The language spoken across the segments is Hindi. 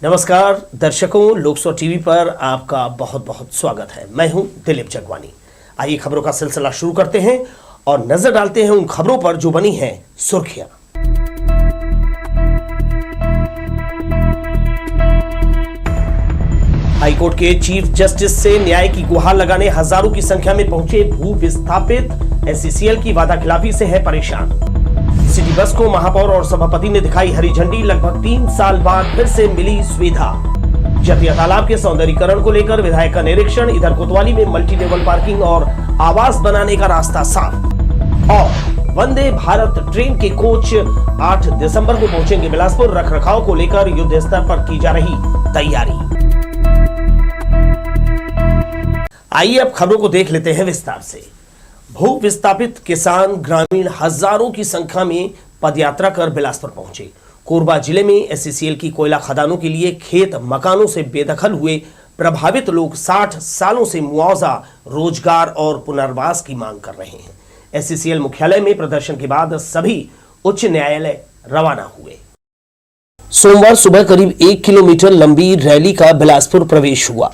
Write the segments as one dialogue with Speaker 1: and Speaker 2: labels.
Speaker 1: नमस्कार दर्शकों, लोकसभा टीवी पर आपका बहुत बहुत स्वागत है। मैं हूं दिलीप जगवानी। आइए खबरों का सिलसिला शुरू करते हैं और नजर डालते हैं उन खबरों पर जो बनी हैं सुर्खियां। हाईकोर्ट के चीफ जस्टिस से न्याय की गुहार लगाने हजारों की संख्या में पहुंचे भू विस्थापित एससीसीएल की वादाखिलाफी से है परेशान। सिटी बस को महापौर और सभापति ने दिखाई हरी झंडी। लगभग 3 साल बाद फिर से मिली सुविधा। जतिया तालाब के सौंदर्यीकरण को लेकर विधायक का निरीक्षण। इधर कोतवाली में मल्टी लेवल पार्किंग और आवास बनाने का रास्ता साफ। और वंदे भारत ट्रेन के कोच 8 दिसंबर को पहुंचेंगे बिलासपुर। रखरखाव को लेकर युद्ध स्तर पर की जा रही तैयारी। आइए अब खबरों को देख लेते हैं विस्तार से। भू विस्थापित किसान ग्रामीण हजारों की संख्या में पदयात्रा कर बिलासपुर पहुंचे। कोरबा जिले में एससीसीएल की कोयला खदानों के लिए खेत मकानों से बेदखल हुए प्रभावित लोग 60 सालों से मुआवजा, रोजगार और पुनर्वास की मांग कर रहे हैं। एससीसीएल मुख्यालय में प्रदर्शन के बाद सभी उच्च न्यायालय रवाना हुए। सोमवार सुबह करीब 1 किलोमीटर लंबी रैली का बिलासपुर प्रवेश हुआ।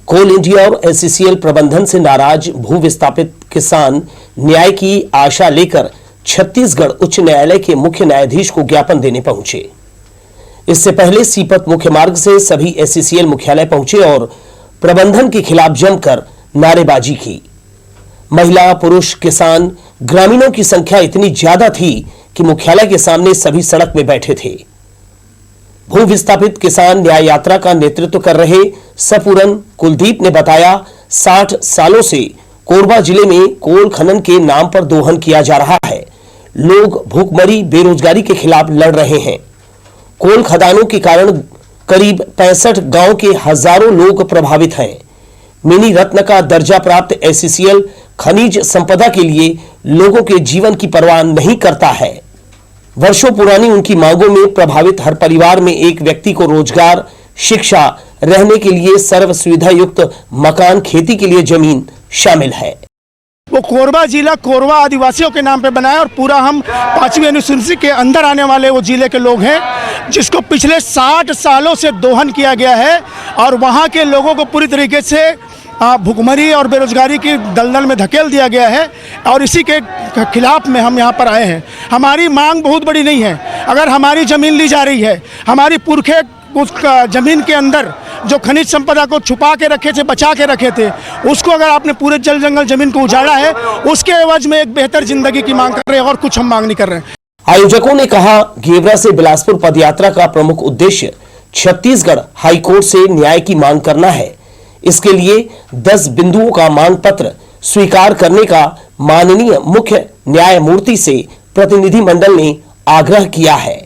Speaker 1: कोल इंडिया और एससीसीएल प्रबंधन से नाराज भू विस्थापित किसान न्याय की आशा लेकर छत्तीसगढ़ उच्च न्यायालय के मुख्य न्यायाधीश को ज्ञापन देने पहुंचे। इससे पहले सीपत मुख्य मार्ग से सभी एससीसीएल मुख्यालय पहुंचे और प्रबंधन के खिलाफ जमकर नारेबाजी की। महिला, पुरुष, किसान, ग्रामीणों की संख्या इतनी ज्यादा थी कि मुख्यालय के सामने सभी सड़क में बैठे थे। भू विस्थापित किसान न्याय यात्रा का नेतृत्व कर रहे सपूरन कुलदीप ने बताया, 60 सालों से कोरबा जिले में कोल खनन के नाम पर दोहन किया जा रहा है। लोग भूखमरी, बेरोजगारी के खिलाफ लड़ रहे हैं। कोल खदानों के कारण करीब 65 गांव के हजारों लोग प्रभावित हैं। मिनी रत्न का दर्जा प्राप्त एससीसीएल खनिज संपदा के लिए लोगों के जीवन की परवाह नहीं करता है। वर्षों पुरानी उनकी मांगों में प्रभावित हर परिवार में एक व्यक्ति को रोजगार, शिक्षा, रहने के लिए सर्व सुविधा युक्त मकान, खेती के लिए जमीन शामिल है।
Speaker 2: वो कोरबा जिला कोरबा आदिवासियों के नाम पे बना है और पूरा हम 5वीं अनुसूची के अंदर आने वाले वो जिले के लोग हैं, जिसको पिछले 60 सालों से दोहन किया गया है और वहाँ के लोगों को पूरी तरीके से भुखमरी और बेरोजगारी की दलदल में धकेल दिया गया है और इसी के खिलाफ में हम यहाँ पर आए हैं। हमारी मांग बहुत बड़ी नहीं है। अगर हमारी ज़मीन ली जा रही है, हमारी पुरखे उस ज़मीन के अंदर जो खनिज संपदा को छुपा के रखे थे, बचा के रखे थे, उसको अगर आपने पूरे जल जंगल ज़मीन को उजाड़ा है, उसके एवज में एक बेहतर जिंदगी की मांग कर रहे हैं और कुछ हम मांग नहीं कर रहे हैं।
Speaker 1: आयोजकों ने कहा, गेवरा से बिलासपुर पदयात्रा का प्रमुख उद्देश्य छत्तीसगढ़ हाईकोर्ट से न्याय की मांग करना है। इसके लिए 10 बिंदुओं का मांग पत्र स्वीकार करने का माननीय मुख्य न्यायमूर्ति से प्रतिनिधि मंडल ने आग्रह किया है।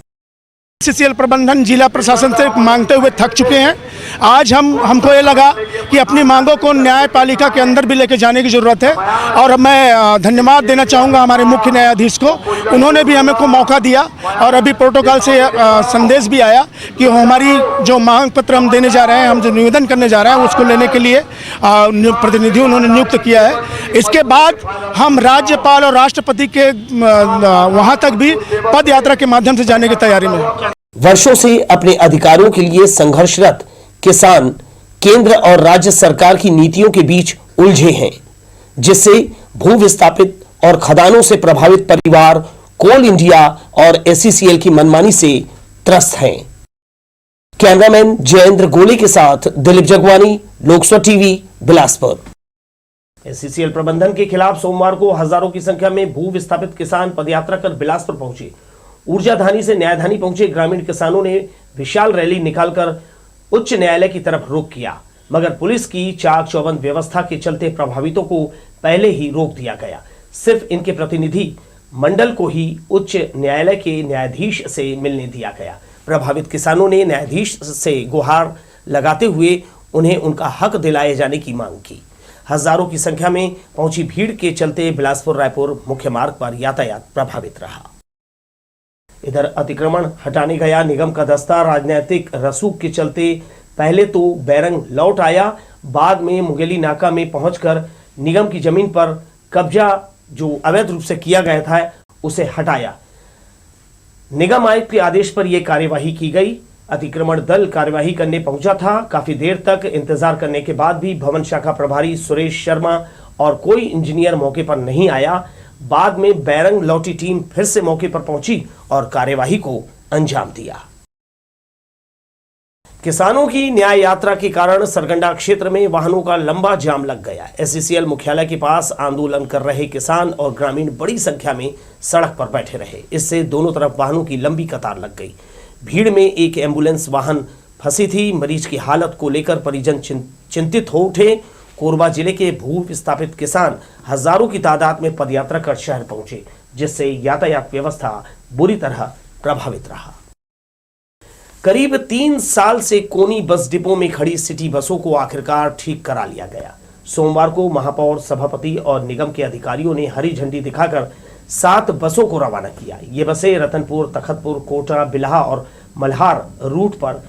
Speaker 2: एससीसीएल प्रबंधन जिला प्रशासन से मांगते हुए थक चुके हैं। आज हमको ये लगा कि अपनी मांगों को न्यायपालिका के अंदर भी लेके जाने की ज़रूरत है और मैं धन्यवाद देना चाहूँगा हमारे मुख्य न्यायाधीश को। उन्होंने भी हमें को मौका दिया और अभी प्रोटोकॉल से संदेश भी आया कि हमारी जो मांग पत्र हम देने जा रहे हैं, हम जो निवेदन करने जा रहे हैं, उसको लेने के लिए प्रतिनिधि उन्होंने नियुक्त किया है। इसके बाद हम राज्यपाल और राष्ट्रपति के वहाँ तक भी पद यात्रा के माध्यम से जाने की तैयारी में हैं।
Speaker 1: वर्षों से अपने अधिकारों के लिए संघर्षरत किसान केंद्र और राज्य सरकार की नीतियों के बीच उलझे हैं, जिससे भू विस्थापित और खदानों से प्रभावित परिवार कोल इंडिया और एससीसीएल की मनमानी से त्रस्त हैं। कैमरामैन जयेंद्र गोले के साथ दिलीप जगवानी, लोकसभा टीवी, बिलासपुर। एससीसीएल प्रबंधन के खिलाफ सोमवार को हजारों की संख्या में भू विस्थापित किसान पदयात्रा कर बिलासपुर पहुंचे। ऊर्जाधानी से न्यायधानी पहुंचे ग्रामीण किसानों ने विशाल रैली निकालकर उच्च न्यायालय की तरफ रुख किया, मगर पुलिस की चाक चौबंद व्यवस्था के चलते प्रभावितों को पहले ही रोक दिया गया। सिर्फ इनके प्रतिनिधि मंडल को ही उच्च न्यायालय के न्यायाधीश से मिलने दिया गया। प्रभावित किसानों ने न्यायाधीश से गुहार लगाते हुए उन्हें उनका हक दिलाए जाने की मांग की। हजारों की संख्या में पहुंची भीड़ के चलते बिलासपुर रायपुर मुख्य मार्ग पर यातायात प्रभावित रहा। इधर अतिक्रमण हटाने गया निगम का दस्ता राजनीतिक रसूख के चलते पहले तो बैरंग लौट आया, बाद में मुंगेली नाका में पहुंचकर निगम की जमीन पर कब्जा जो अवैध रूप से किया गया था उसे हटाया। निगम आयुक्त के आदेश पर यह कार्यवाही की गई। अतिक्रमण दल कार्यवाही करने पहुंचा था। काफी देर तक इंतजार करने के बाद भी भवन शाखा प्रभारी सुरेश शर्मा और कोई इंजीनियर मौके पर नहीं आया। बाद में बैरंग लौटी टीम फिर से मौके पर पहुंची और कार्यवाही को अंजाम दिया। किसानों की न्याय यात्रा के कारण सरगंडा क्षेत्र में वाहनों का लंबा जाम लग गया। एससीसीएल मुख्यालय के पास आंदोलन कर रहे किसान और ग्रामीण बड़ी संख्या में सड़क पर बैठे रहे। इससे दोनों तरफ वाहनों की लंबी कतार लग गई। भीड़ में एक एम्बुलेंस वाहन फंसी थी। मरीज की हालत को लेकर परिजन चिंतित हो उठे। कोरबा जिले के भू विस्थापित किसान हजारों की तादाद में पदयात्रा कर शहर पहुंचे, जिससे यातायात व्यवस्था बुरी तरह प्रभावित रहा। करीब 3 साल से कोनी बस डिपो में खड़ी सिटी बसों को आखिरकार ठीक करा लिया गया। सोमवार को महापौर, सभापति और निगम के अधिकारियों ने हरी झंडी दिखाकर 7 बसों को रवाना किया। ये बसें रतनपुर, तखतपुर, कोटा, बिल्हा और मल्हार रूट पर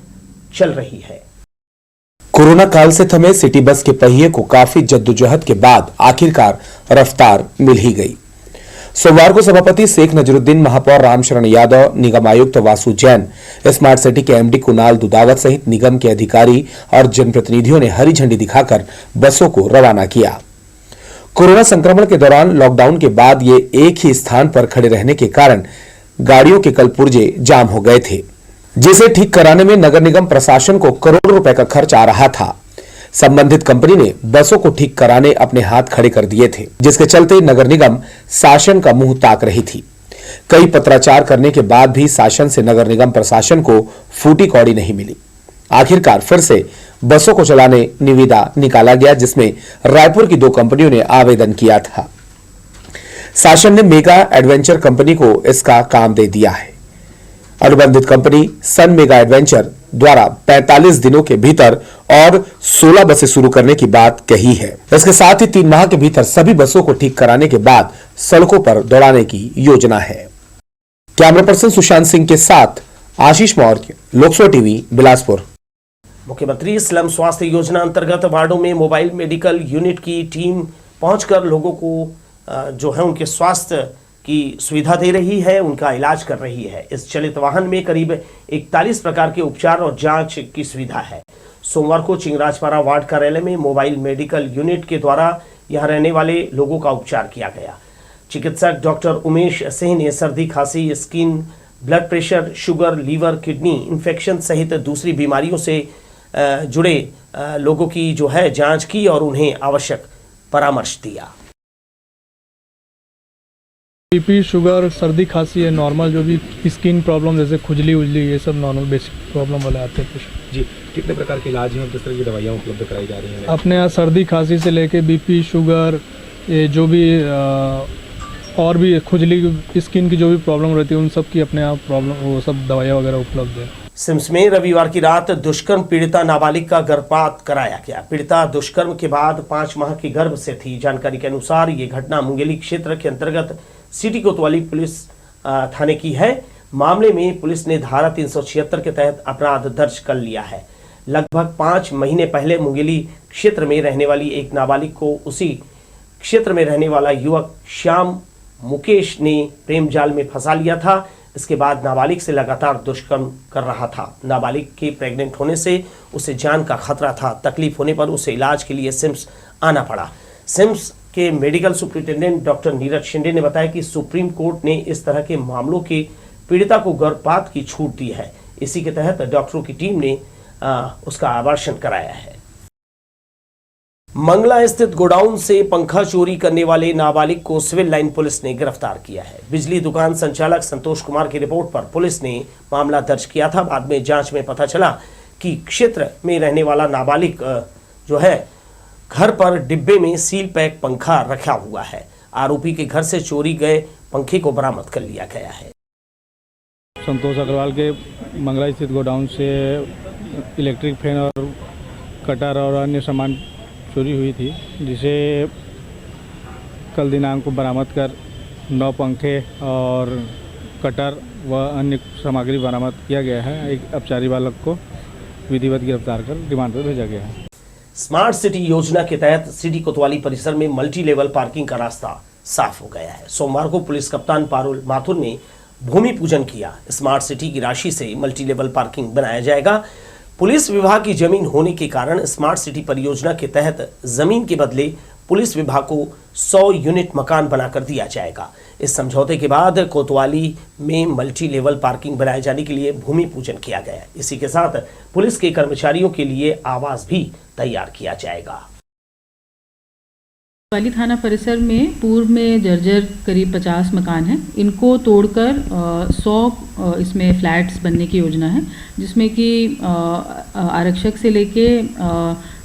Speaker 1: चल रही है।
Speaker 3: कोरोना काल से थमे सिटी बस के पहिए को काफी जद्दोजहद के बाद आखिरकार रफ्तार मिल ही गई। सोमवार को सभापति शेख नजरुद्दीन, महापौर रामशरण यादव, निगम आयुक्त वासु जैन, स्मार्ट सिटी के एमडी कुणाल दुदावत सहित निगम के अधिकारी और जनप्रतिनिधियों ने हरी झंडी दिखाकर बसों को रवाना किया। कोरोना संक्रमण के दौरान लॉकडाउन के बाद ये एक ही स्थान पर खड़े रहने के कारण गाड़ियों के कल पुर्जे जाम हो गए थे, जिसे ठीक कराने में नगर निगम प्रशासन को करोड़ों रुपए का खर्च आ रहा था। संबंधित कंपनी ने बसों को ठीक कराने अपने हाथ खड़े कर दिए थे, जिसके चलते नगर निगम शासन का मुंह ताक रही थी। कई पत्राचार करने के बाद भी शासन से नगर निगम प्रशासन को फूटी कौड़ी नहीं मिली। आखिरकार फिर से बसों को चलाने निविदा निकाला गया, जिसमें रायपुर की 2 कंपनियों ने आवेदन किया था। शासन ने मेगा एडवेंचर कंपनी को इसका काम दे दिया है। अनुबंधित कंपनी सन मेगा एडवेंचर द्वारा 45 दिनों के भीतर और 16 बसें शुरू करने की बात कही है। इसके साथ ही 3 माह के भीतर सभी बसों को ठीक कराने के बाद सड़कों पर दौड़ाने की योजना है। कैमरा पर्सन सुशांत सिंह के साथ आशीष मौर्य, लोकसभा टीवी, बिलासपुर।
Speaker 1: मुख्यमंत्री स्लम स्वास्थ्य योजना अंतर्गत वार्डों में मोबाइल मेडिकल यूनिट की टीम पहुंचकर लोगों को जो है उनके स्वास्थ्य की सुविधा दे रही है, उनका इलाज कर रही है। इस चलित वाहन में करीब 41 प्रकार के उपचार और जांच की सुविधा है। सोमवार को चिंगराजपारा वार्ड कार्यालय में मोबाइल मेडिकल यूनिट के द्वारा यहां रहने वाले लोगों का उपचार किया गया। चिकित्सक डॉक्टर उमेश सिंह ने सर्दी, खांसी, skin, blood pressure, sugar, liver, kidney infection सहित दूसरी बीमारियों से जुड़े लोगों की जो है जांच की और उन्हें आवश्यक परामर्श दिया।
Speaker 4: बीपी, शुगर, सर्दी, खांसी है नॉर्मल, जो भी स्किन प्रॉब्लम जैसे खुजली उजली, ये सब नॉर्मल बेसिक प्रॉब्लम वाले आते हैं पेशेंट।
Speaker 5: जी, कितने प्रकार के इलाज हैं और किस तरह की दवाइयाँ उपलब्ध कराई जा रही हैं?
Speaker 4: अपने यहाँ सर्दी खांसी से लेके बीपी, शुगर, ये जो भी और भी खुजली, स्किन की जो भी प्रॉब्लम रहती है उन सब की अपने यहाँ प्रॉब्लम, वो सब दवाइयाँ वगैरह उपलब्ध है।
Speaker 1: सिम्स में रविवार की रात दुष्कर्म पीड़िता नाबालिग का गर्भपात कराया गया। पीड़िता दुष्कर्म के बाद 5 माह की गर्भ से थी। जानकारी के अनुसार ये घटना मुंगेली क्षेत्र के अंतर्गत सिटी कोतवाली पुलिस थाने की है। मामले में पुलिस ने धारा 376 के तहत अपराध दर्ज कर लिया है। लगभग 5 महीने पहले मुंगेली क्षेत्र में रहने वाली एक नाबालिग को उसी क्षेत्र में रहने वाला युवक श्याम मुकेश ने प्रेम जाल में फंसा लिया था। इसके बाद नाबालिग से लगातार दुष्कर्म कर रहा था। नाबालिग के प्रेग्नेंट होने से उसे जान का खतरा था। तकलीफ होने पर उसे इलाज के लिए सिम्स आना पड़ा। सिम्स के medical superintendent doctor Neeraj Shinde ने बताया कि सुप्रीम कोर्ट ने इस तरह के मामलों के पीड़िता को गर्भपात की छूट दी है। इसी के तहत डॉक्टरों की टीम ने उसका आबार्शन कराया है। मंगला स्थित गोडाउन से पंखा चोरी करने वाले नाबालिग को सिविल लाइन पुलिस ने गिरफ्तार किया है। बिजली दुकान संचालक संतोष कुमार की रिपोर्ट पर पुलिस ने मामला दर्ज किया था। बाद में जांच में पता चला कि क्षेत्र में रहने वाला नाबालिग जो है घर पर डिब्बे में सील पैक पंखा रखा हुआ है। आरोपी के घर से चोरी गए पंखे को बरामद कर लिया गया है।
Speaker 4: संतोष अग्रवाल के मंगला स्थित गोडाउन से इलेक्ट्रिक फैन और कटर और अन्य सामान चोरी हुई थी, जिसे कल दिनांक को बरामद कर 9 पंखे और कटर व अन्य सामग्री बरामद किया गया है। एक अपचारी बालक को विधिवत गिरफ्तार कर रिमांड पर भेजा गया है।
Speaker 1: स्मार्ट सिटी योजना के तहत सिटी कोतवाली परिसर में मल्टी लेवल पार्किंग का रास्ता साफ हो गया है। सोमवार को पुलिस कप्तान पारुल माथुर ने भूमि पूजन किया। स्मार्ट सिटी की राशि से मल्टी लेवल पार्किंग बनाया जाएगा। पुलिस विभाग की जमीन होने के कारण स्मार्ट सिटी परियोजना के तहत जमीन के बदले पुलिस विभाग को 100 यूनिट मकान बनाकर दिया जाएगा। इस समझौते के बाद कोतवाली में मल्टी लेवल पार्किंग बनाए जाने के लिए भूमि पूजन किया गया। इसी के साथ पुलिस के कर्मचारियों के लिए आवास भी तैयार किया जाएगा।
Speaker 6: कोतवाली थाना परिसर में पूर्व में जर्जर करीब 50 मकान हैं। इनको तोड़कर 100 इसमें फ्लैट्स बनने की योजना है, जिसमें कि आरक्षक से लेके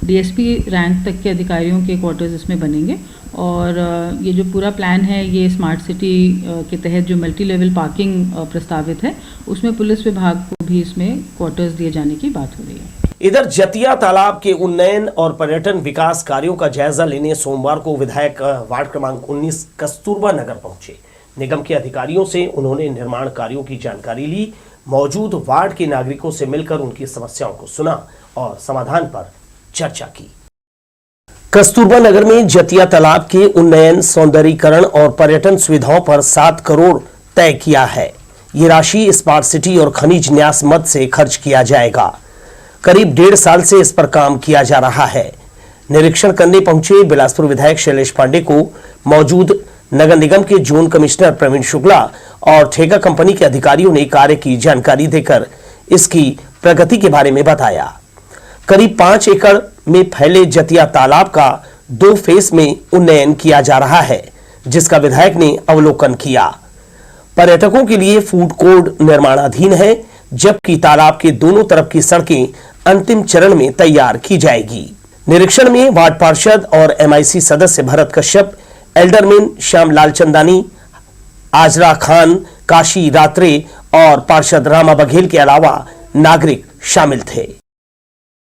Speaker 6: डीएसपी रैंक तक के अधिकारियों के क्वार्टर्स इसमें बनेंगे। और ये जो पूरा प्लान है ये स्मार्ट सिटी के तहत जो मल्टी लेवल पार्किंग प्रस्तावित है उसमें पुलिस विभाग को भी इसमें क्वार्टर्स दिए जाने की बात हो रही है।
Speaker 1: इधर जतिया तालाब के उन्नयन और पर्यटन विकास कार्यों का जायजा लेने सोमवार को विधायक वार्ड क्रमांक 19 कस्तूरबा नगर पहुंचे। निगम के अधिकारियों से उन्होंने निर्माण कार्यों की जानकारी ली, मौजूद वार्ड के नागरिकों से मिलकर उनकी समस्याओं को सुना और समाधान पर चर्चा की। कस्तूरबा नगर में जतिया तालाब के उन्नयन, सौंदर्यीकरण और पर्यटन सुविधाओं पर 7 करोड़ तय किया है। ये राशि स्मार्ट सिटी और खनिज न्यास मद से खर्च किया जाएगा। करीब 1.5 साल से इस पर काम किया जा रहा है। निरीक्षण करने पहुंचे बिलासपुर विधायक शैलेश पांडे को मौजूद नगर निगम के जोन कमिश्नर प्रवीण शुक्ला और ठेका कंपनी के अधिकारियों ने कार्य की जानकारी देकर इसकी प्रगति के बारे में बताया। करीब 5 एकड़ में फैले जतिया तालाब का 2 फेस में उन्नयन किया जा रहा है, जिसका विधायक ने अवलोकन किया। पर्यटकों के लिए फूड कोर्ट निर्माणाधीन है, जबकि तालाब के दोनों तरफ की सड़कें अंतिम चरण में तैयार की जाएगी। निरीक्षण में वार्ड पार्षद और एमआईसी सदस्य भरत कश्यप, एल्डरमैन श्याम लाल चंदानी, आजरा खान, काशी रात्रे और पार्षद रामा बघेल के अलावा नागरिक शामिल थे।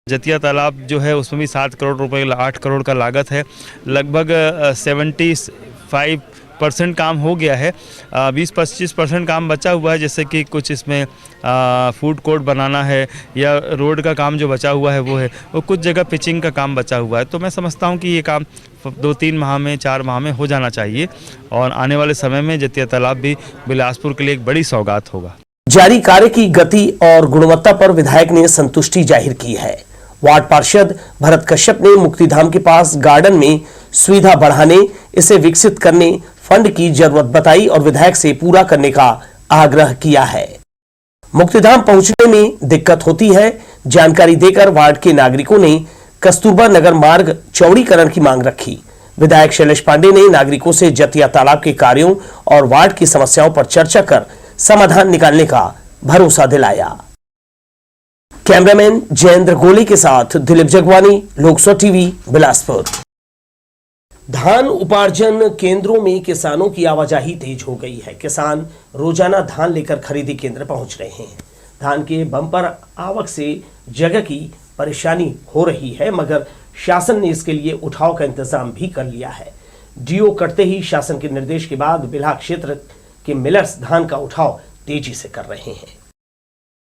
Speaker 7: जतिया तालाब जो है उसमें भी 7 करोड़ रुपए 8 करोड़ का लागत है। लगभग 75% काम हो गया है। 20-25% काम बचा हुआ है, जैसे कि कुछ इसमें फूड कोर्ट बनाना है या रोड का काम जो बचा हुआ है वो है, वो कुछ जगह पिचिंग का काम बचा हुआ है। तो मैं समझता हूँ कि ये काम 2-3 माह में 4 माह में हो जाना चाहिए और आने वाले समय में जतिया तालाब भी बिलासपुर के लिए एक बड़ी सौगात होगा।
Speaker 1: जारी कार्य की गति और गुणवत्ता पर विधायक ने संतुष्टि जाहिर की है। वार्ड पार्षद भरत कश्यप ने मुक्तिधाम के पास गार्डन में सुविधा बढ़ाने, इसे विकसित करने फंड की जरूरत बताई और विधायक से पूरा करने का आग्रह किया है। मुक्तिधाम पहुंचने में दिक्कत होती है, जानकारी देकर वार्ड के नागरिकों ने कस्तूरबा नगर मार्ग चौड़ीकरण की मांग रखी। विधायक शैलेश पांडे ने नागरिकों से जतिया तालाब के कार्यों और वार्ड की समस्याओं पर चर्चा कर समाधान निकालने का भरोसा दिलाया। कैमरामैन जयेंद्र गोले के साथ दिलीप जगवानी, लोकसभा टीवी, बिलासपुर। धान उपार्जन केंद्रों में किसानों की आवाजाही तेज हो गई है। किसान रोजाना धान लेकर खरीदी केंद्र पहुंच रहे हैं। धान के बम्पर आवक से जगह की परेशानी हो रही है, मगर शासन ने इसके लिए उठाव का इंतजाम भी कर लिया है। डीओ कटते ही शासन के निर्देश के बाद बिल्हा क्षेत्र के मिलर्स धान का उठाव तेजी से कर रहे हैं।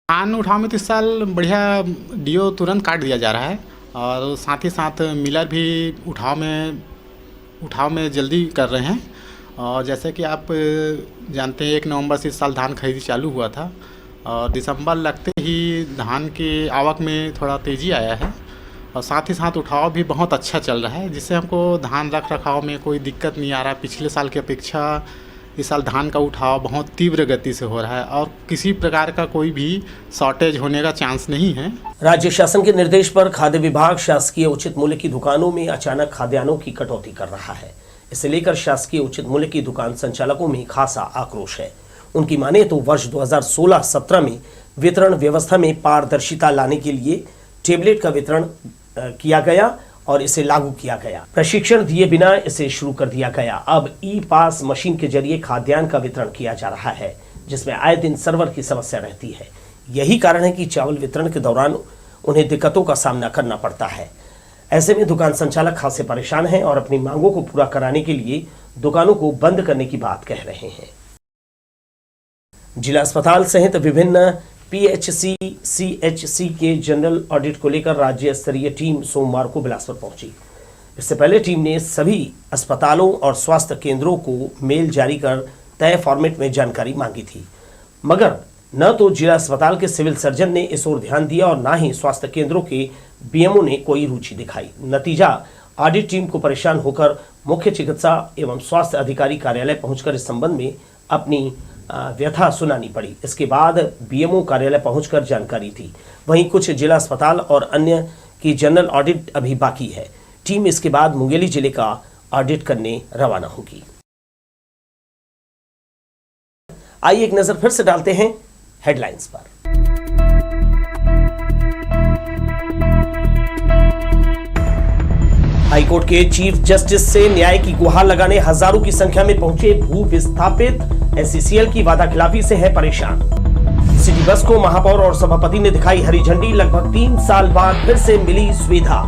Speaker 8: धान उठाव में तो इस साल बढ़िया डीओ तुरंत काट दिया जा रहा है और साथ ही साथ मिलर भी उठाव में जल्दी कर रहे हैं। और जैसे कि आप जानते हैं 1 नवंबर से इस साल धान खरीदी चालू हुआ था और दिसंबर लगते ही धान की आवक में थोड़ा तेज़ी आया है और साथ ही साथ उठाव भी बहुत अच्छा चल रहा है, जिससे हमको धान रख रखाव में कोई दिक्कत नहीं आ रहा। पिछले साल की अपेक्षा इस साल धान का उठाव बहुत तीव्र गति से हो रहा है और किसी प्रकार का कोई भी शॉर्टेज होने का चांस नहीं है।
Speaker 1: राज्य शासन के निर्देश पर खाद्य विभाग शासकीय उचित मूल्य की दुकानों में अचानक खाद्यान्नों की कटौती कर रहा है। इसे लेकर शासकीय उचित मूल्य की दुकान संचालकों में खासा आक्रोश है। उनकी माने तो वर्ष 2016-17 में वितरण व्यवस्था में पारदर्शिता लाने के लिए टेबलेट का वितरण किया गया और इसे लागू किया गया। प्रशिक्षण दिए बिना इसे शुरू कर दिया गया। अब ई पास मशीन के जरिए खाद्यान्न का वितरण किया जा रहा है, जिसमें आए दिन सर्वर की समस्या रहती है। यही कारण है कि चावल वितरण के दौरान उन्हें दिक्कतों का सामना करना पड़ता है। ऐसे में दुकान संचालक खासे परेशान हैं और अपनी मांगों को पूरा कराने के लिए दुकानों को बंद करने की बात कह रहे हैं। जिला अस्पताल सहित विभिन्न पीएचसी, सीएचसी के जनरल ऑडिट को लेकर राज्य स्तरीय टीम सोमवार को बिलासपुर पहुंची। इससे पहले टीम ने सभी अस्पतालों और स्वास्थ्य केंद्रों को मेल जारी कर तय फॉर्मेट में जानकारी मांगी थी। मगर न तो जिला अस्पताल के सिविल सर्जन ने इस ओर ध्यान दिया और न ही स्वास्थ्य केंद्रों के बीएमओ ने कोई रुचि दिखाई। नतीजा, ऑडिट टीम को परेशान होकर मुख्य चिकित्सा एवं स्वास्थ्य अधिकारी कार्यालय पहुंचकर इस संबंध में अपनी व्यथा सुनानी पड़ी। इसके बाद बीएमओ कार्यालय पहुंचकर जानकारी दी। वहीं कुछ जिला अस्पताल और अन्य की जनरल ऑडिट अभी बाकी है। टीम इसके बाद मुंगेली जिले का ऑडिट करने रवाना होगी। आइए एक नजर फिर से डालते हैं हेडलाइंस पर। हाईकोर्ट के चीफ जस्टिस से न्याय की गुहार लगाने हजारों की संख्या में पहुंचे भू विस्थापित एससीसीएल की वादाखिलाफी से है परेशान। सिटी बस को महापौर और सभापति ने दिखाई हरी झंडी। लगभग 3 साल बाद फिर से मिली सुविधा।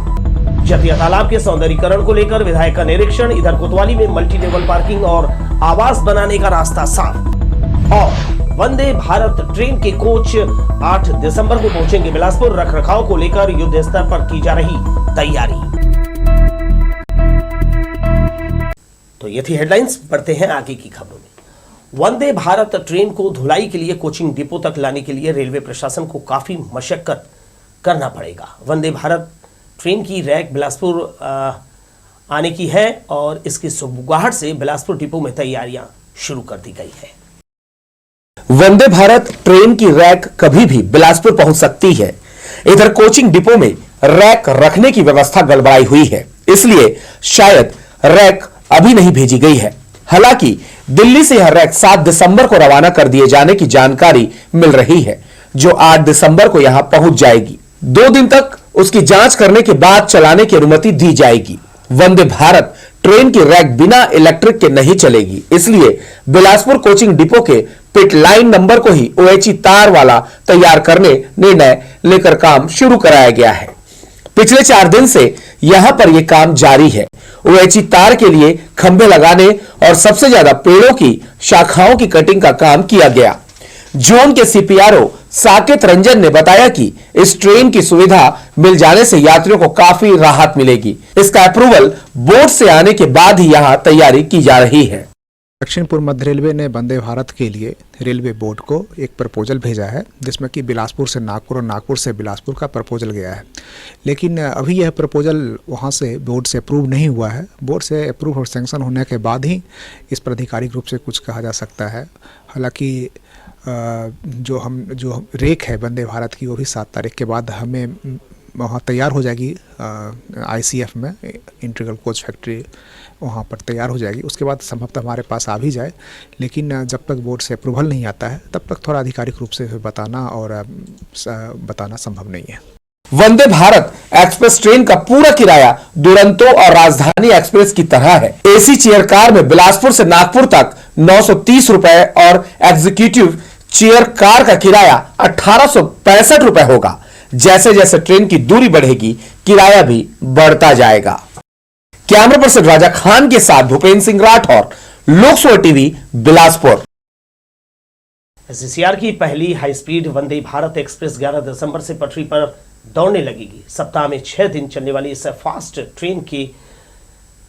Speaker 1: जतिया तालाब के सौंदर्यीकरण को लेकर विधायक का निरीक्षण। इधर कोतवाली में मल्टी लेवल पार्किंग और आवास बनाने का रास्ता साफ। और वंदे भारत ट्रेन के कोच 8 दिसंबर को पहुंचेंगे बिलासपुर। रखरखाव को लेकर युद्ध स्तर पर की जा रही तैयारी। तो ये थी हेडलाइंस। बढ़ते हैं आगे की खबरों में। वंदे भारत ट्रेन को धुलाई के लिए कोचिंग डिपो तक लाने के लिए रेलवे प्रशासन को काफी मशक्कत करना पड़ेगा। वंदे भारत ट्रेन की रैक बिलासपुर आने की है और इसकी सुबुगाहट से बिलासपुर डिपो में तैयारियां शुरू कर दी गई है।
Speaker 3: वंदे भारत ट्रेन की रैक कभी भी बिलासपुर पहुंच सकती है। इधर कोचिंग डिपो में रैक रखने की व्यवस्था गड़बड़ाई हुई है, इसलिए शायद रैक अभी नहीं भेजी गई है। हालांकि दिल्ली से यह रैक 7 दिसंबर को रवाना कर दिए जाने की जानकारी मिल रही है, जो 8 दिसंबर को यहां पहुंच जाएगी। 2 दिन तक उसकी जांच करने के बाद चलाने की अनुमति दी जाएगी। वंदे भारत ट्रेन की रैक बिना इलेक्ट्रिक के नहीं चलेगी, इसलिए बिलासपुर कोचिंग डिपो के पिट लाइन नंबर को ही ओएचई तार वाला तैयार करने निर्णय लेकर काम शुरू कराया गया है। पिछले 4 दिन से यहां पर यह काम जारी है। ओएचई तार के लिए खंभे लगाने और सबसे ज्यादा पेड़ों की शाखाओं की कटिंग का काम किया गया। जोन के सीपीआरओ साकेत रंजन ने बताया कि इस ट्रेन की सुविधा मिल जाने से यात्रियों को काफी राहत मिलेगी। इसका अप्रूवल बोर्ड से आने के बाद ही यहां तैयारी की जा रही है।
Speaker 9: दक्षिण पूर्व मध्य रेलवे ने वंदे भारत के लिए रेलवे बोर्ड को एक प्रपोजल भेजा है, जिसमें कि बिलासपुर से नागपुर और नागपुर से बिलासपुर का प्रपोजल गया है। लेकिन अभी यह प्रपोजल वहां से बोर्ड से अप्रूव नहीं हुआ है। बोर्ड से अप्रूव और सैंक्शन होने के बाद ही इस पर आधिकारिक रूप से कुछ कहा जा सकता है। हालांकि जो रेक है वंदे भारत की, वो भी 7 तारीख के बाद हमें वहाँ तैयार हो जाएगी। आईसीएफ में इंटीग्रल कोच फैक्ट्री वहाँ पर तैयार हो जाएगी। उसके बाद संभवतः हमारे पास आ भी जाए, लेकिन जब तक बोर्ड से अप्रूवल नहीं आता है तब तक थोड़ा आधिकारिक रूप से बताना संभव नहीं है।
Speaker 3: वंदे भारत एक्सप्रेस ट्रेन का पूरा किराया दुरंतो और राजधानी एक्सप्रेस की तरह है। एसी चेयर कार में बिलासपुर से नागपुर तक 930 रुपए और एग्जीक्यूटिव चेयर कार का किराया 1865 रुपए होगा। जैसे जैसे ट्रेन की दूरी बढ़ेगी, किराया भी बढ़ता जाएगा। कैमरा पर्सन राजा खान के साथ भूपेंद्र सिंह राठौर, लोक सुर टीवी, बिलासपुर।
Speaker 1: एससीसीआर की पहली high speed Vande Bharat express 11 दिसंबर से पटरी पर दौड़ने लगेगी। सप्ताह में 6 दिन चलने वाली इस फास्ट ट्रेन के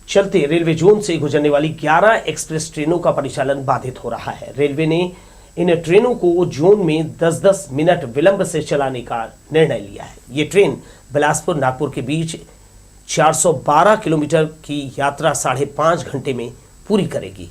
Speaker 1: चलते रेलवे जोन से गुजरने वाली 11 एक्सप्रेस ट्रेनों का परिचालन बाधित हो रहा है। रेलवे ने इन ट्रेनों को जोन में 10-10 मिनट विलंब से चलाने का निर्णय लिया है। ये ट्रेन बिलासपुर नागपुर के बीच 412 किलोमीटर की यात्रा 5.5 घंटे में पूरी करेगी।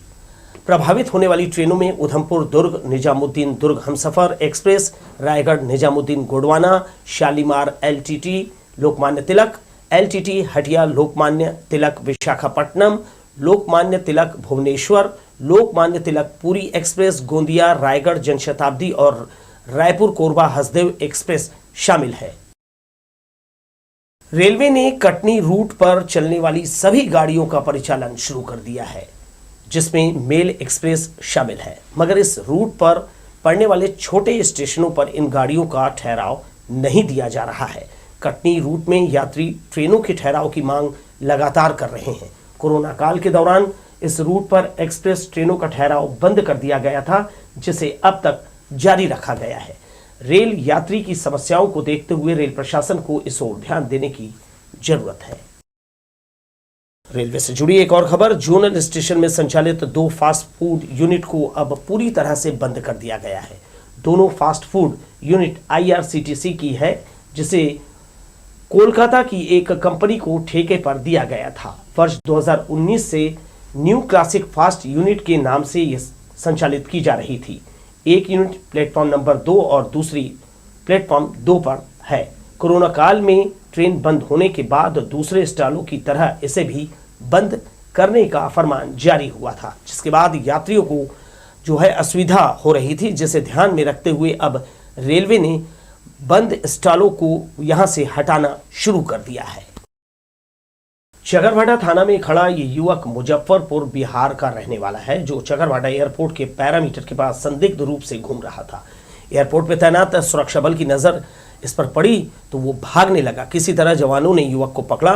Speaker 1: प्रभावित होने वाली ट्रेनों में उधमपुर दुर्ग निजामुद्दीन दुर्ग Humsafar express, Raigarh Nizamuddin Gondwana, Shalimar LTT Lokmanya Tilak, LTT Hatia Lokmanya Tilak Visakhapatnam, Lokmanya Tilak Bhubaneswar, Lokmanya Tilak Puri express, Gondia Raigarh Janshatabdi और रायपुर कोरबा हसदेव एक्सप्रेस शामिल है। रेलवे ने कटनी रूट पर चलने वाली सभी गाड़ियों का परिचालन शुरू कर दिया है, जिसमें मेल एक्सप्रेस शामिल है। मगर इस रूट पर पड़ने वाले छोटे स्टेशनों पर इन गाड़ियों का ठहराव नहीं दिया जा रहा है। कटनी रूट में यात्री ट्रेनों के ठहराव की मांग लगातार कर रहे हैं। कोरोना काल के दौरान इस रूट पर एक्सप्रेस ट्रेनों का ठहराव बंद कर दिया गया था, जिसे अब तक जारी रखा गया है। रेल यात्री की समस्याओं को देखते हुए रेल प्रशासन को इस ओर ध्यान देने की जरूरत है। रेलवे से जुड़ी एक और खबर, जोनल स्टेशन में संचालित 2 फास्ट फूड यूनिट को अब पूरी तरह से बंद कर दिया गया है। दोनों फास्ट फूड यूनिट IRCTC की है, जिसे कोलकाता की एक कंपनी को ठेके पर दिया गया था। वर्ष 2019 से न्यू क्लासिक फास्ट यूनिट के नाम से यह संचालित की जा रही थी। एक यूनिट प्लेटफॉर्म नंबर 2 और दूसरी प्लेटफॉर्म 2 पर है। कोरोना काल में ट्रेन बंद होने के बाद दूसरे स्टॉलों की तरह इसे भी बंद करने का फरमान जारी हुआ था, जिसके बाद यात्रियों को जो है असुविधा हो रही थी, जिसे ध्यान में रखते हुए अब रेलवे ने बंद स्टॉलों को यहां से हटाना शुरू कर दिया है। चकरभाटा थाना में खड़ा ये युवक मुजफ्फरपुर बिहार का रहने वाला है, जो चकरभाटा एयरपोर्ट के पैरामीटर के पास संदिग्ध रूप से घूम रहा था। एयरपोर्ट पर तैनात सुरक्षा बल की नजर इस पर पड़ी तो वो भागने लगा। किसी तरह जवानों ने युवक को पकड़ा।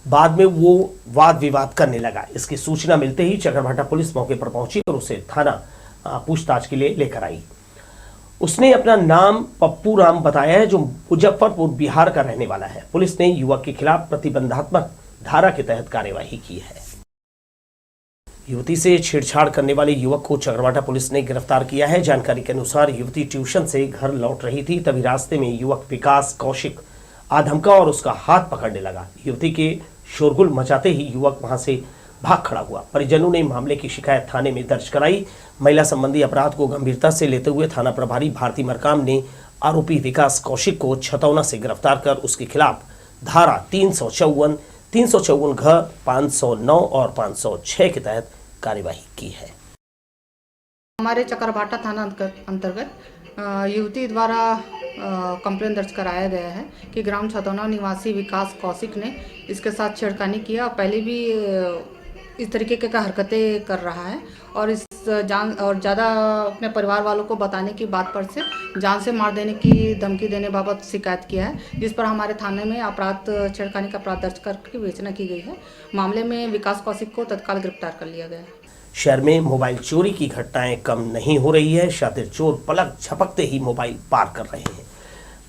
Speaker 1: बाद में वो वाद विवाद करने लगा। इसकी सूचना मिलते ही चकरभाटा पुलिस मौके पर पहुंची और उसे थाना पूछताछ के लिए लेकर आई। उसने अपना नाम पप्पू राम बताया है, जो मुजफ्फरपुर बिहार का रहने वाला है। पुलिस ने युवक के खिलाफ प्रतिबंधात्मक धारा के तहत कार्यवाही की है। युवती से छेड़छाड़ करने वाले युवक को चकरभाटा पुलिस ने गिरफ्तार किया है। जानकारी के अनुसार युवती ट्यूशन से घर लौट रही थी, तभी रास्ते में युवक विकास कौशिक आधमका और उसका हाथ पकड़ने लगा। युवती के शोरगुल मचाते ही युवक वहां से भाग खड़ा हुआ। परिजनों ने मामले की शिकायत थाने में दर्ज कराई। महिला संबंधी अपराध को गंभीरता से लेते हुए थाना प्रभारी भारती मरकाम ने आरोपी विकास कौशिक को छतौना से गिरफ्तार कर उसके खिलाफ धारा 354, 354 घ, 509 और 506 के तहत कार्यवाही की है।
Speaker 10: हमारे चकरभाटा थाना अंतर्गत युवती द्वारा कंप्लेन दर्ज कराया गया है कि ग्राम छतौना निवासी विकास कौशिक ने इसके साथ छेड़खानी किया। पहले भी इस तरीके का हरकतें कर रहा है और इस जान और ज़्यादा अपने परिवार वालों को बताने की बात पर से जान से मार देने की धमकी देने बाबत शिकायत किया है, जिस पर हमारे थाने में छेड़खानी का अपराध दर्ज करके विवेचना की गई है। मामले में विकास कौशिक को तत्काल गिरफ्तार कर लिया गया है।
Speaker 1: शहर में मोबाइल चोरी की घटनाएं कम नहीं हो रही है। शातिर चोर पलक झपकते ही मोबाइल पार कर रहे हैं।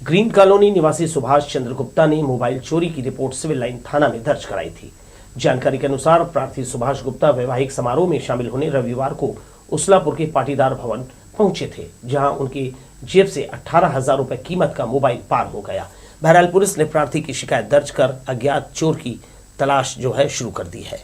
Speaker 1: ग्रीन कॉलोनी निवासी सुभाष चंद्र गुप्ता ने मोबाइल चोरी की रिपोर्ट सिविल लाइन थाना में दर्ज कराई थी। जानकारी के अनुसार प्रार्थी सुभाष गुप्ता वैवाहिक समारोह में शामिल होने रविवार को उसलापुर के पाटीदार भवन पहुंचे थे, जहां उनकी जेब से 18,000 रुपए कीमत का मोबाइल पार हो गया। बहरहाल पुलिस ने प्रार्थी की शिकायत दर्ज कर अज्ञात चोर की तलाश जो है शुरू कर दी है।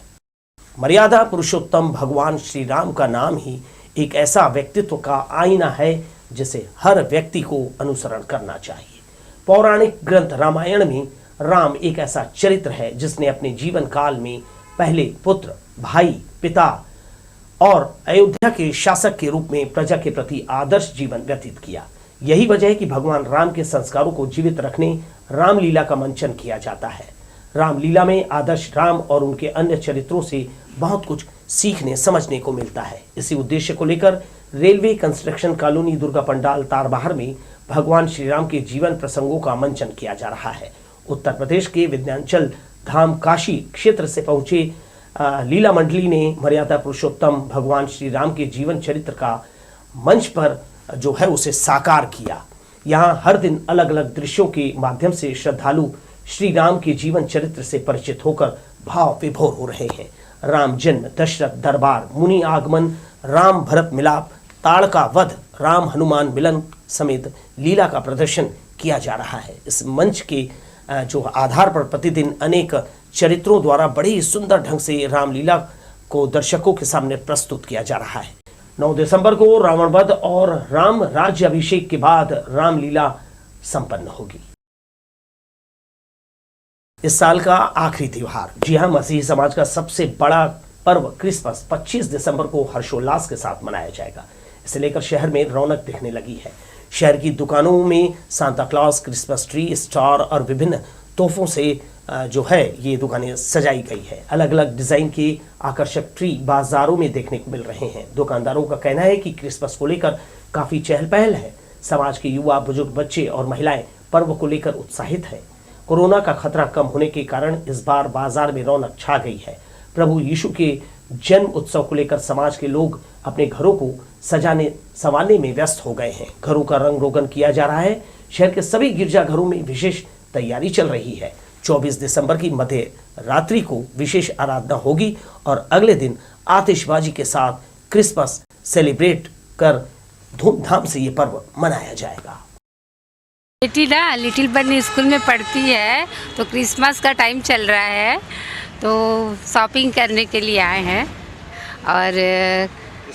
Speaker 1: मर्यादा पुरुषोत्तम भगवान श्री राम का नाम ही एक ऐसा व्यक्तित्व का आईना है जिसे हर व्यक्ति को अनुसरण करना चाहिए। पौराणिक ग्रंथ रामायण में राम एक ऐसा चरित्र है जिसने अपने जीवन काल में पहले पुत्र, भाई, पिता और अयोध्या के शासक के रूप में प्रजा के प्रति आदर्श जीवन व्यतीत किया। यही वजह है कि भगवान राम के संस्कारों को जीवित रखने रामलीला का मंचन किया जाता है। रामलीला में आदर्श राम और उनके अन्य चरित्रों से बहुत कुछ सीखने समझने को मिलता है। इसी उद्देश्य को लेकर railway construction colony Durga pandal Tarbahar में भगवान श्री राम के जीवन प्रसंगों का मंचन किया जा रहा है। उत्तर प्रदेश के विंध्याचल धाम काशी क्षेत्र से पहुंचे लीला मंडली ने मर्यादा पुरुषोत्तम भगवान श्री राम के जीवन चरित्र का मंच पर जो है उसे साकार किया। यहाँ हर दिन अलग अलग दृश्यों के माध्यम से श्रद्धालु श्री राम के जीवन चरित्र से परिचित होकर भाव विभोर हो रहे हैं। राम जन्म, दशरथ दरबार, मुनि आगमन, राम भरत मिलाप, ताड़का वध, राम हनुमान मिलन समेत लीला का प्रदर्शन किया जा रहा है। इस मंच के जो आधार पर प्रतिदिन अनेक चरित्रों द्वारा बड़े ही सुंदर ढंग से रामलीला को दर्शकों के सामने प्रस्तुत किया जा रहा है। 9 दिसंबर को रावण वध और राम राज्य अभिषेक के बाद रामलीला संपन्न होगी। इस साल का आखिरी त्योहार, जी हां, मसीही समाज का सबसे बड़ा पर्व क्रिसमस 25 दिसंबर को हर्षोल्लास के साथ मनाया जाएगा। इसे लेकर शहर में रौनक दिखने लगी है। शहर की दुकानों में Santa Claus, Christmas tree, star और विभिन्न तोहफों से जो है ये दुकानें सजाई गई है। अलग अलग डिजाइन के आकर्षक ट्री बाजारों में देखने को मिल रहे हैं। दुकानदारों का कहना है कि क्रिसमस को लेकर काफी चहल पहल है। समाज के युवा, बुजुर्ग, बच्चे और महिलाएं पर्व को लेकर उत्साहित हैं। कोरोना का खतरा कम होने के कारण इस बार बाजार में रौनक छा गई है। प्रभु यीशु के जन्म उत्सव को लेकर समाज के लोग अपने घरों को सजाने संवारने में व्यस्त हो गए हैं। घरों का रंग रोगन किया जा रहा है। शहर के सभी गिरजाघरों में विशेष तैयारी चल रही है। 24 दिसंबर की मध्य रात्रि को विशेष आराधना होगी और अगले दिन आतिशबाजी के साथ क्रिसमस सेलिब्रेट कर धूमधाम से ये पर्व मनाया जाएगा।
Speaker 11: बेटी ना लिटिल बनी स्कूल में पढ़ती है, तो क्रिसमस का टाइम चल रहा है, तो शॉपिंग करने के लिए आए हैं। और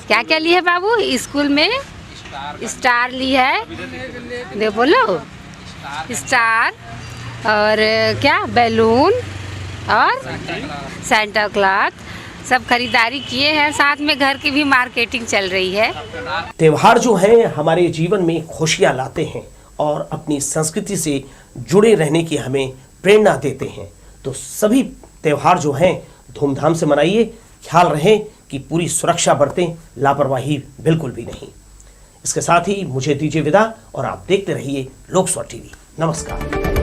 Speaker 11: क्या क्या लिए है बाबू? स्कूल में स्टार ली है, दे बोलो स्टार, और क्या बैलून और सेंटा क्लॉथ सब खरीदारी किए हैं। साथ में घर की भी मार्केटिंग चल रही है।
Speaker 1: त्योहार जो हैं हमारे जीवन में खुशियां लाते हैं और अपनी संस्कृति से जुड़े रहने की हमें प्रेरणा देते हैं। तो सभी त्योहार जो हैं धूमधाम से मनाइए, ख्याल रहे कि पूरी सुरक्षा बरतें, लापरवाही बिल्कुल भी नहीं। इसके साथ ही मुझे दीजिए विदा और आप देखते रहिए लोक स्वर टीवी। नमस्कार।